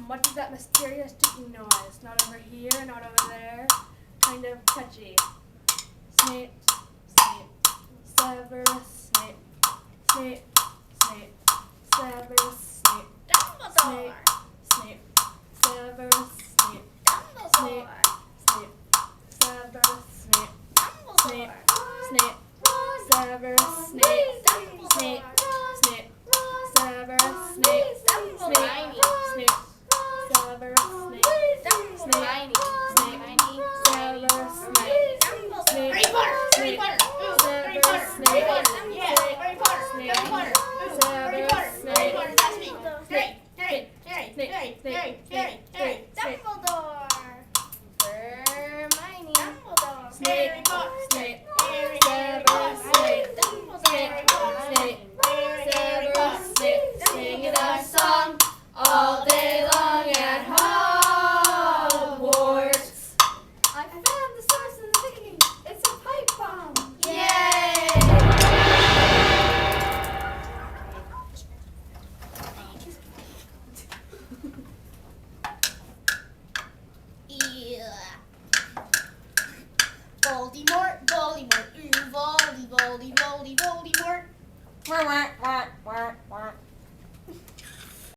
What is that mysterious ticking noise? Not over here, not over there. Kind of touchy. Snape, Snape, Severus Snape, Snape, Snape, Severus Snape, Dumbledore. Snape, Severus Snape, Snape, Dumbledore. Snape, Severus Snape, Snape, Dumbledore. Snape, Severus Snape, Snape, Snape, Severus Snape, Snape, Snape, Severus Snape, Snape, Snape, Severus Snape, Snape, Harry Potter. Harry Snape, Potter. Ooh, Harry Severus Potter. Snape, Harry Potter. Yeah. Harry Potter. Snape, Harry Potter. Ooh, Harry Severus Potter. Snape, Harry Potter. That's me. Snape, Harry. Harry. Snape, Harry. Snape, Harry. Snape, Harry. Harry. Snape, Dumbledore. Hermione. Dumbledore. Snape, Harry Potter. Snape, Harry. Severus Snape, Dumbledore. Harry Potter. Snape, Harry. Harry Severus Potter. Snape, singing our song all day long at Hogwarts. I found the source of the singing. It's a pipe bomb. Yay! Yeah. Voldemort, Voldemort, Voldemort. Wah, wah, wah, wah, wah.